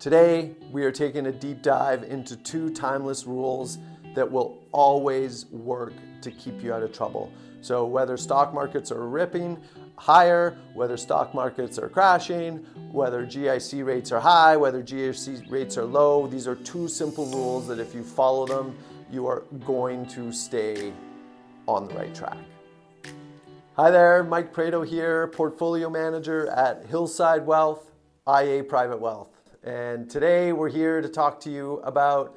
Today, we are taking a deep dive into two timeless rules that will always work to keep you out of trouble. So whether stock markets are ripping higher, whether stock markets are crashing, whether GIC rates are high, whether GIC rates are low, these are two simple rules that if you follow them, you are going to stay on the right track. Hi there, Mike Preto here, Portfolio Manager at Hillside Wealth, IA Private Wealth. And today we're here to talk to you about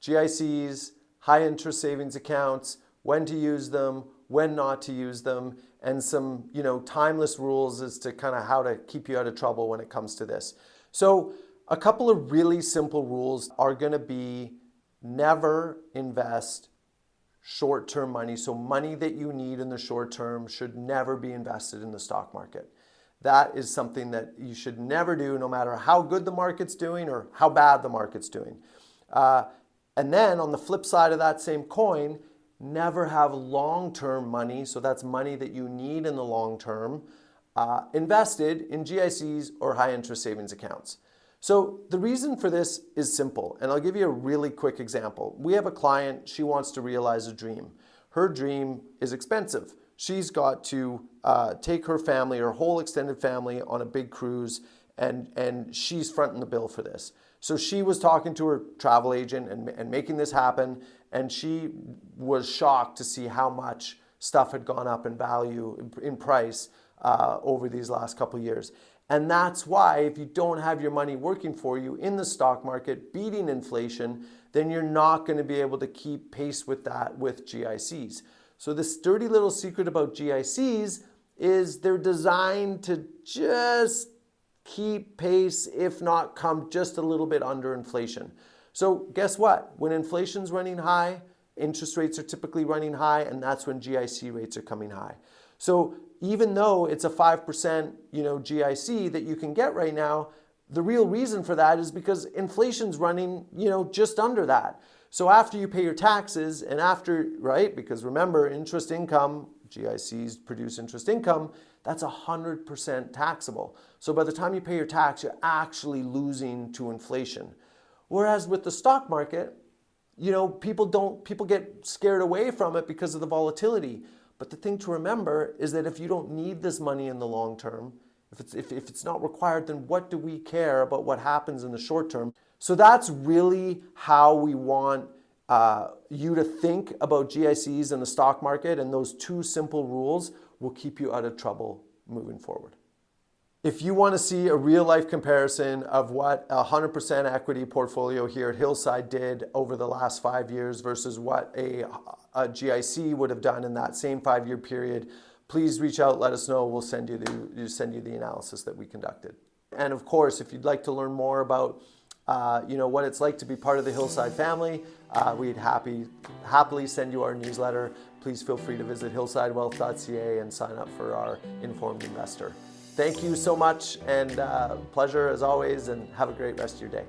GICs, high interest savings accounts, when to use them, when not to use them, and some, timeless rules as to kind of how to keep you out of trouble when it comes to this. So a couple of really simple rules are going to be never invest short-term money. So money that you need in the short term should never be invested in the stock market. That is something that you should never do, no matter how good the market's doing or how bad the market's doing. And then on the flip side of that same coin, never have long-term money, so that's money that you need in the long term, invested in GICs or high interest savings accounts. So the reason for this is simple, and I'll give you a really quick example. We have a client, she wants to realize a dream. Her dream is expensive. She's got to take her family, her whole extended family, on a big cruise, and she's fronting the bill for this. So she was talking to her travel agent and making this happen, and she was shocked to see how much stuff had gone up in value, in price, over these last couple of years. And that's why if you don't have your money working for you in the stock market, beating inflation, then you're not going to be able to keep pace with that with GICs. So this dirty little secret about GICs is they're designed to just keep pace, if not come just a little bit under inflation. So guess what? When inflation's running high, interest rates are typically running high, and that's when GIC rates are coming high. So even though it's a 5% GIC that you can get right now, the real reason for that is because inflation's running just under that. So after you pay your taxes and right, because remember, interest income, GICs produce interest income, that's 100% taxable. So by the time you pay your tax, you're actually losing to inflation. Whereas with the stock market, people get scared away from it because of the volatility. But the thing to remember is that if you don't need this money in the long term, if it's not required, then what do we care about what happens in the short term? So that's really how we want you to think about GICs in the stock market, and those two simple rules will keep you out of trouble moving forward. If you want to see a real life comparison of what a 100% equity portfolio here at Hillside did over the last 5 years versus what a GIC would have done in that same 5-year period, please reach out, let us know. We'll send you the analysis that we conducted. And of course, if you'd like to learn more about what it's like to be part of the Hillside family, we'd happily send you our newsletter. Please feel free to visit hillsidewealth.ca and sign up for our Informed Investor. Thank you so much, and pleasure as always, and have a great rest of your day.